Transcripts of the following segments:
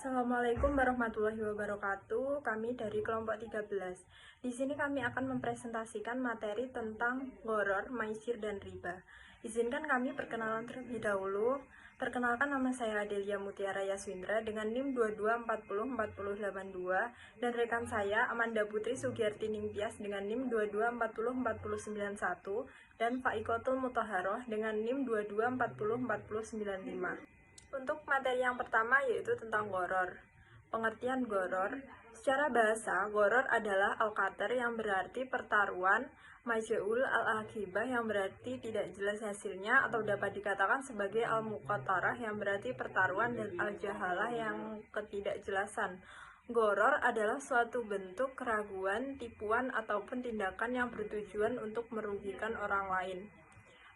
Assalamualaikum warahmatullahi wabarakatuh. Kami dari kelompok 13. Di sini kami akan mempresentasikan materi tentang gharar, maisir, dan riba. Izinkan kami perkenalan terlebih dahulu. Perkenalkan, nama saya Adelia Mutiara Yaswindra dengan NIM 22404082 dan rekan saya Amanda Putri Sugiyarti Ningtyas dengan NIM 22404091 dan Faikotul Muthaharoh dengan NIM 22404095. Untuk materi yang pertama yaitu tentang gharar. Pengertian gharar, secara bahasa, gharar adalah al-qatar yang berarti pertaruhan, maj'ul al-aqibah yang berarti tidak jelas hasilnya, atau dapat dikatakan sebagai al-muqatarah yang berarti pertaruhan, dan al-jahalah yang ketidakjelasan. Gharar adalah suatu bentuk keraguan, tipuan, ataupun tindakan yang bertujuan untuk merugikan orang lain.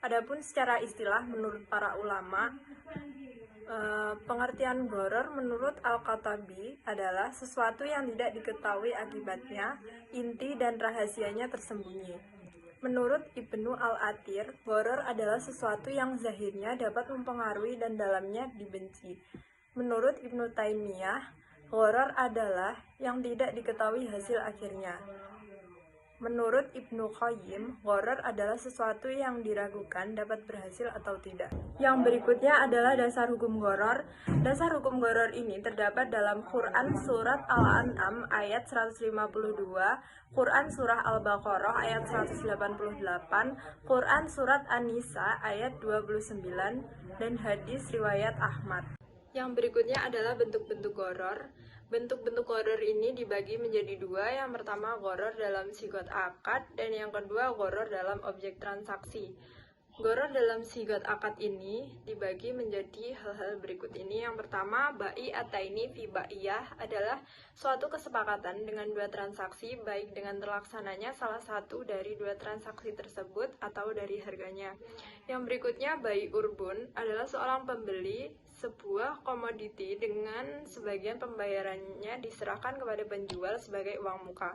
Adapun secara istilah menurut para ulama, pengertian gharar menurut Al-Khattabi adalah sesuatu yang tidak diketahui akibatnya, inti dan rahasianya tersembunyi. Menurut Ibnu Al-Athir, gharar adalah sesuatu yang zahirnya dapat mempengaruhi dan dalamnya dibenci. Menurut Ibnu Taimiyah, gharar adalah yang tidak diketahui hasil akhirnya. Menurut Ibnu Qayyim, gharar adalah sesuatu yang diragukan dapat berhasil atau tidak. Yang berikutnya adalah dasar hukum gharar. Dasar hukum gharar ini terdapat dalam Quran Surat Al-An'am ayat 152, Quran Surah Al-Baqarah ayat 188, Quran Surat An-Nisa ayat 29, dan hadis riwayat Ahmad. Yang berikutnya adalah bentuk-bentuk gharar. Bentuk-bentuk gharar ini dibagi menjadi dua. Yang pertama gharar dalam sigot akad, dan yang kedua gharar dalam objek transaksi. Gharar dalam sigot akad ini dibagi menjadi hal-hal berikut ini. Yang pertama, bai ataini fi baiyah adalah suatu kesepakatan dengan dua transaksi, baik dengan terlaksananya salah satu dari dua transaksi tersebut atau dari harganya. Yang berikutnya, bai urbun adalah seorang pembeli sebuah komoditi dengan sebagian pembayarannya diserahkan kepada penjual sebagai uang muka.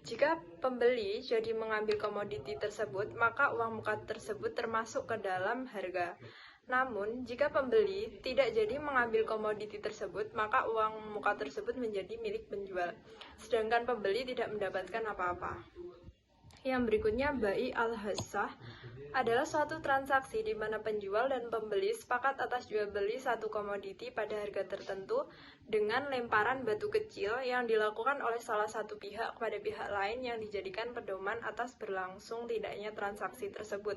Jika pembeli jadi mengambil komoditi tersebut, maka uang muka tersebut termasuk ke dalam harga. Namun, jika pembeli tidak jadi mengambil komoditi tersebut, maka uang muka tersebut menjadi milik penjual, sedangkan pembeli tidak mendapatkan apa-apa. Yang berikutnya, bai al-hassah adalah suatu transaksi di mana penjual dan pembeli sepakat atas jual beli satu komoditi pada harga tertentu dengan lemparan batu kecil yang dilakukan oleh salah satu pihak kepada pihak lain yang dijadikan pedoman atas berlangsung tidaknya transaksi tersebut.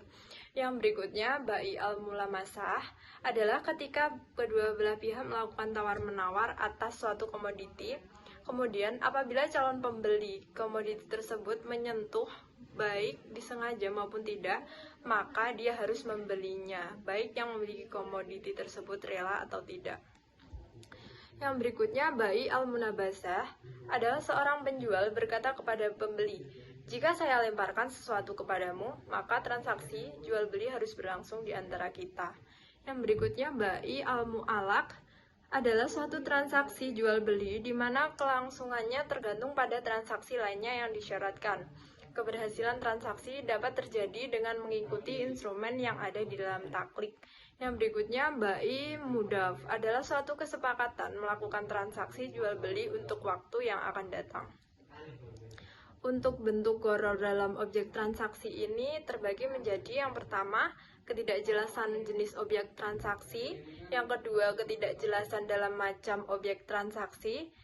Yang berikutnya, bai al-mulamasah adalah ketika kedua belah pihak melakukan tawar-menawar atas suatu komoditi. Kemudian, apabila calon pembeli komoditi tersebut menyentuh baik disengaja maupun tidak, maka dia harus membelinya, baik yang memiliki komoditi tersebut rela atau tidak. Yang berikutnya, bai al-munabasah adalah seorang penjual berkata kepada pembeli, "Jika saya lemparkan sesuatu kepadamu, maka transaksi jual beli harus berlangsung di antara kita." Yang berikutnya, bai al-mu'alaq adalah suatu transaksi jual beli di mana kelangsungannya tergantung pada transaksi lainnya yang disyaratkan. Keberhasilan transaksi dapat terjadi dengan mengikuti instrumen yang ada di dalam taklik. Yang berikutnya, bai mudaf adalah suatu kesepakatan melakukan transaksi jual beli untuk waktu yang akan datang. Untuk bentuk gharar dalam objek transaksi ini terbagi menjadi yang pertama, ketidakjelasan jenis objek transaksi, yang kedua, ketidakjelasan dalam macam objek transaksi,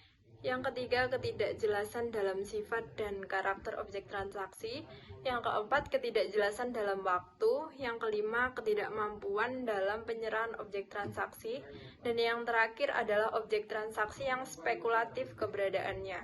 yang ketiga, ketidakjelasan dalam sifat dan karakter objek transaksi, yang keempat, ketidakjelasan dalam waktu, yang kelima, ketidakmampuan dalam penyerahan objek transaksi, dan yang terakhir adalah objek transaksi yang spekulatif keberadaannya.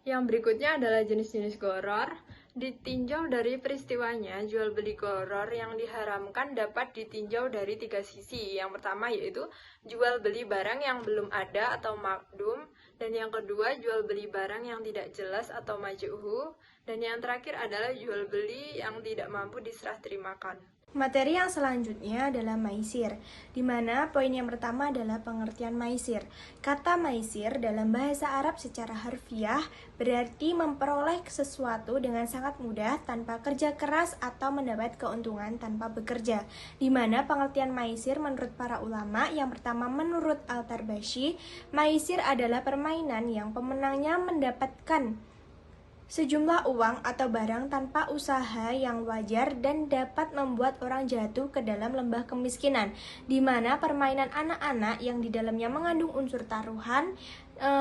Yang berikutnya adalah jenis-jenis gharar. Ditinjau dari peristiwanya, jual beli gharar yang diharamkan dapat ditinjau dari tiga sisi. Yang pertama yaitu jual beli barang yang belum ada atau makdum, dan yang kedua jual beli barang yang tidak jelas atau maj'uh, dan yang terakhir adalah jual beli yang tidak mampu diserah terimakan. Materi yang selanjutnya adalah maisir, di mana poin yang pertama adalah pengertian maisir. Kata maisir dalam bahasa Arab secara harfiah berarti memperoleh sesuatu dengan sangat mudah tanpa kerja keras atau mendapat keuntungan tanpa bekerja. Di mana pengertian maisir menurut para ulama, yang pertama menurut Al-Tarbashi, maisir adalah permainan yang pemenangnya mendapatkan sejumlah uang atau barang tanpa usaha yang wajar dan dapat membuat orang jatuh ke dalam lembah kemiskinan, di mana permainan anak-anak yang di dalamnya mengandung unsur taruhan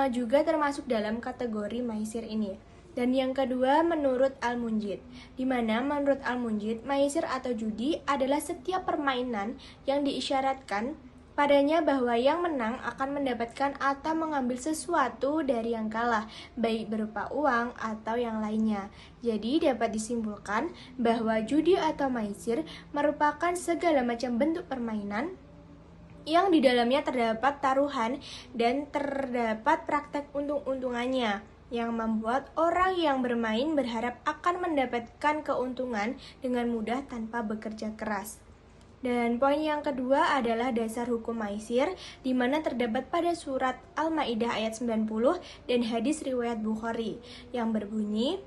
juga termasuk dalam kategori maisir ini. Dan yang kedua menurut Al-Munjid, di mana menurut Al-Munjid maisir atau judi adalah setiap permainan yang diisyaratkan padanya bahwa yang menang akan mendapatkan atau mengambil sesuatu dari yang kalah, baik berupa uang atau yang lainnya. Jadi dapat disimpulkan bahwa judi atau maisir merupakan segala macam bentuk permainan yang di dalamnya terdapat taruhan dan terdapat praktek untung-untungannya, yang membuat orang yang bermain berharap akan mendapatkan keuntungan dengan mudah tanpa bekerja keras. Dan poin yang kedua adalah dasar hukum maisir, di mana terdapat pada surat Al-Maidah ayat 90 dan hadis riwayat Bukhari yang berbunyi,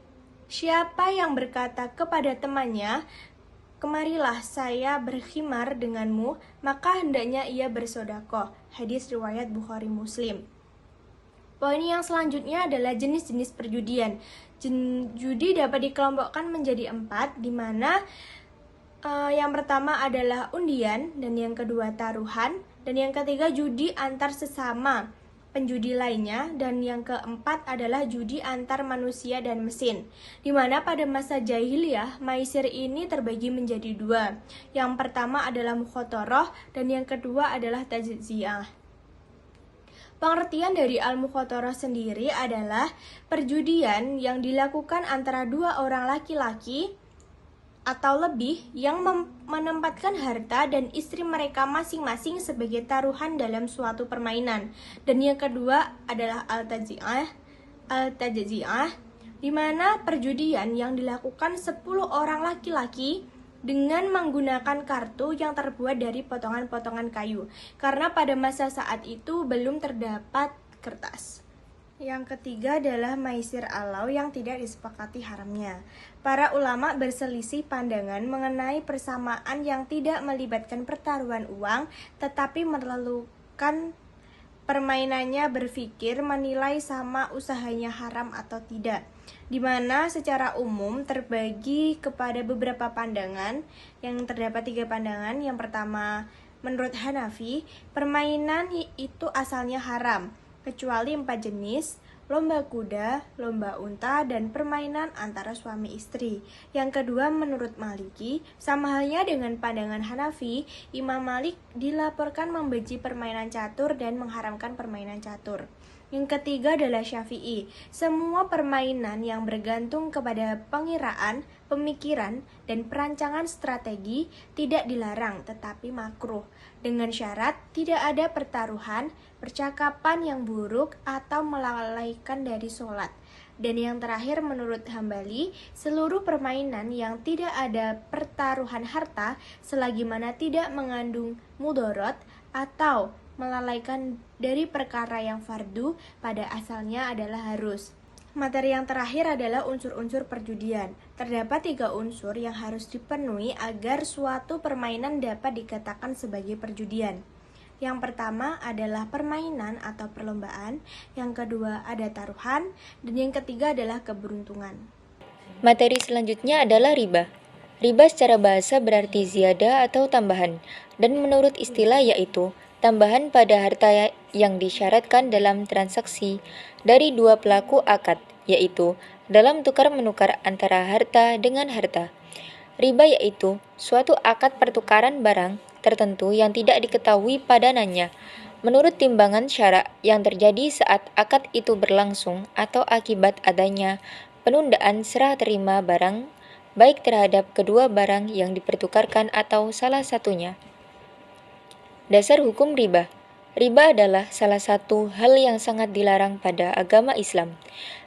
"Siapa yang berkata kepada temannya, 'Kemarilah saya berkhimar denganmu,' maka hendaknya ia bersedekah." Hadis riwayat Bukhari Muslim. Poin yang selanjutnya adalah jenis-jenis perjudian. Judi dapat dikelompokkan menjadi 4, di mana yang pertama adalah undian, dan yang kedua taruhan, dan yang ketiga judi antar sesama penjudi lainnya, dan yang keempat adalah judi antar manusia dan mesin. Di mana pada masa jahiliyah, maisir ini terbagi menjadi 2. Yang pertama adalah mukhotorah, dan yang kedua adalah tajziyah. Pengertian dari al-mukhotorah sendiri adalah perjudian yang dilakukan antara 2 orang laki-laki atau lebih yang menempatkan harta dan istri mereka masing-masing sebagai taruhan dalam suatu permainan. Dan yang kedua adalah al-tajziyah, di mana perjudian yang dilakukan 10 orang laki-laki dengan menggunakan kartu yang terbuat dari potongan-potongan kayu, karena pada masa saat itu belum terdapat kertas. Yang ketiga adalah maisir alau yang tidak disepakati haramnya. Para ulama berselisih pandangan mengenai persamaan yang tidak melibatkan pertaruhan uang, tetapi melakukan permainannya berpikir menilai sama usahanya haram atau tidak, di mana secara umum terbagi kepada beberapa pandangan, yang terdapat 3 pandangan. Yang pertama, menurut Hanafi, permainan itu asalnya haram, kecuali 4 jenis: lomba kuda, lomba unta, dan permainan antara suami istri. Yang kedua, menurut Maliki, sama halnya dengan pandangan Hanafi, Imam Malik dilaporkan membenci permainan catur dan mengharamkan permainan catur. Yang ketiga adalah Syafi'i. Semua permainan yang bergantung kepada pengiraan, pemikiran, dan perancangan strategi tidak dilarang tetapi makruh, dengan syarat tidak ada pertaruhan, percakapan yang buruk, atau melalaikan dari sholat. Dan yang terakhir menurut Hambali, seluruh permainan yang tidak ada pertaruhan harta selagi mana tidak mengandung mudorot atau melalaikan dari perkara yang fardu pada asalnya adalah harus. Materi yang terakhir adalah unsur-unsur perjudian. Terdapat 3 unsur yang harus dipenuhi agar suatu permainan dapat dikatakan sebagai perjudian. Yang pertama adalah permainan atau perlombaan, yang kedua ada taruhan, dan yang ketiga adalah keberuntungan. Materi selanjutnya adalah riba. Riba secara bahasa berarti ziyadah atau tambahan, dan menurut istilah yaitu tambahan pada harta yang disyaratkan dalam transaksi dari 2 pelaku akad, yaitu dalam tukar-menukar antara harta dengan harta. Riba yaitu suatu akad pertukaran barang tertentu yang tidak diketahui padanannya menurut timbangan syara yang terjadi saat akad itu berlangsung atau akibat adanya penundaan serah terima barang, baik terhadap kedua barang yang dipertukarkan atau salah satunya. Dasar hukum riba. Riba adalah salah satu hal yang sangat dilarang pada agama Islam.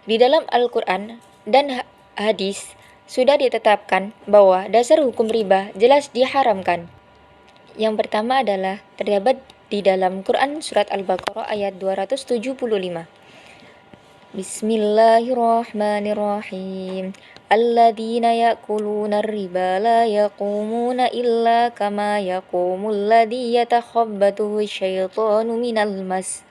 Di dalam Al-Quran dan hadis sudah ditetapkan bahwa dasar hukum riba jelas diharamkan. Yang pertama adalah terdapat di dalam Quran surat Al-Baqarah ayat 275. Bismillahirrahmanirrahim. Alladzina ya'kuluna ar-riba la yaqumuna illa kama yaqumul ladzi yatakhabbathu asyaitanu minal mas.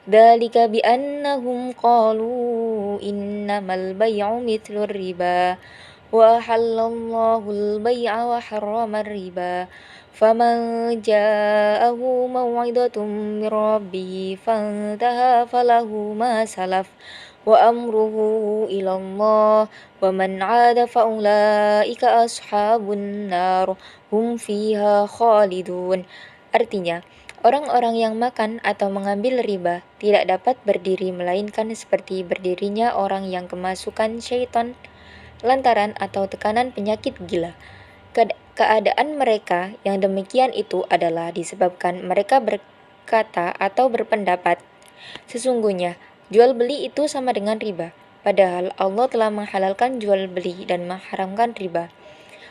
Dzalika bi annahum qalu innamal bay'u mithlur riba wa halallahu al-bay'a wa harrama ar-riba. Faman ja'ahu maw'idatun min rabbih fantaha falahu ma salaf wa amruhu ila Allah wa man 'ada fa ulaika ashabun nar hum fiha khalidun. Artinya, orang-orang yang makan atau mengambil riba tidak dapat berdiri melainkan seperti berdirinya orang yang kemasukan syaitan lantaran atau tekanan penyakit gila. Keadaan mereka yang demikian itu adalah disebabkan mereka berkata atau berpendapat, sesungguhnya jual beli itu sama dengan riba, padahal Allah telah menghalalkan jual beli dan mengharamkan riba.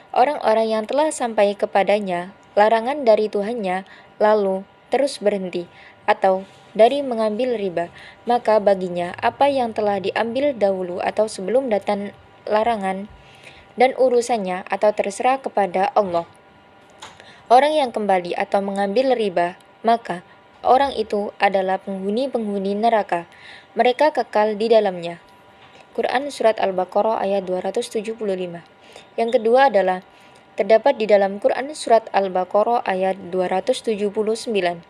Orang-orang yang telah sampai kepadanya larangan dari Tuhannya lalu terus berhenti atau dari mengambil riba, maka baginya apa yang telah diambil dahulu atau sebelum datang larangan dan urusannya atau terserah kepada Allah. Orang yang kembali atau mengambil riba, maka orang itu adalah penghuni-penghuni neraka. Mereka kekal di dalamnya. Quran surat Al-Baqarah ayat 275. Yang kedua adalah terdapat di dalam Quran surat Al-Baqarah ayat 279.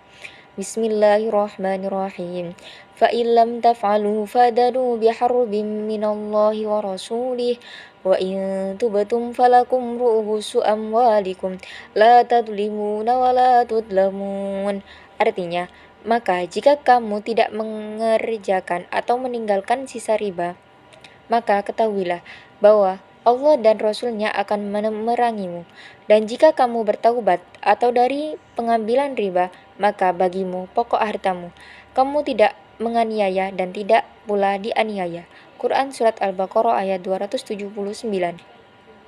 Bismillahirrahmanirrahim. Fa illam taf'alu fadanu biharbin minallahi wa rasulih wa in tubtum falakum ru'usu amwalikum la tadlimuna wa la tudlamun. Artinya, maka jika kamu tidak mengerjakan atau meninggalkan sisa riba, maka ketahuilah bahwa Allah dan Rasul-Nya akan memerangimu. Dan jika kamu bertaubat atau dari pengambilan riba, maka bagimu pokok hartamu. Kamu tidak menganiaya dan tidak pula dianiaya. Quran surat Al-Baqarah ayat 279.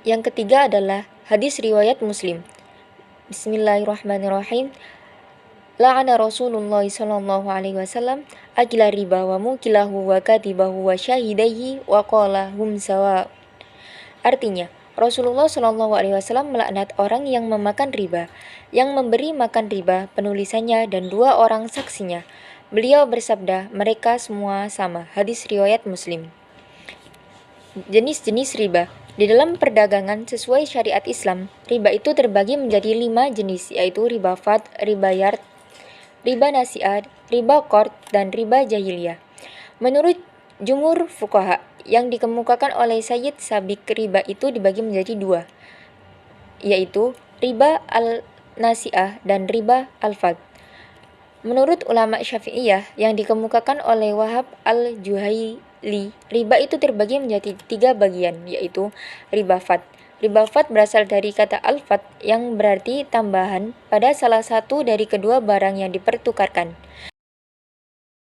Yang ketiga adalah hadis riwayat Muslim. Bismillahirrahmanirrahim. La'ana Rasulullah sallallahu alaihi wasallam akila riba wa mukilahu wa katibahu wa syahidaihi wa qala hum sawa. Artinya, Rasulullah sallallahu alaihi wasallam melaknat orang yang memakan riba, yang memberi makan riba, penulisannya dan dua orang saksinya. Beliau bersabda, mereka semua sama. Hadis riwayat Muslim. Jenis-jenis riba. Di dalam perdagangan sesuai syariat Islam, riba itu terbagi menjadi 5 jenis, yaitu riba fad, riba yard, riba nasi'at, riba qard, dan riba jahiliyah. Menurut jumhur fuqaha yang dikemukakan oleh Sayyid Sabiq, riba itu dibagi menjadi 2, yaitu riba al-nasi'ah dan riba al-fad. Menurut ulama Syafi'iyah yang dikemukakan oleh Wahab al-Juhaili, riba itu terbagi menjadi 3 bagian, yaitu riba fad. Riba fad berasal dari kata al-fad yang berarti tambahan pada salah satu dari kedua barang yang dipertukarkan.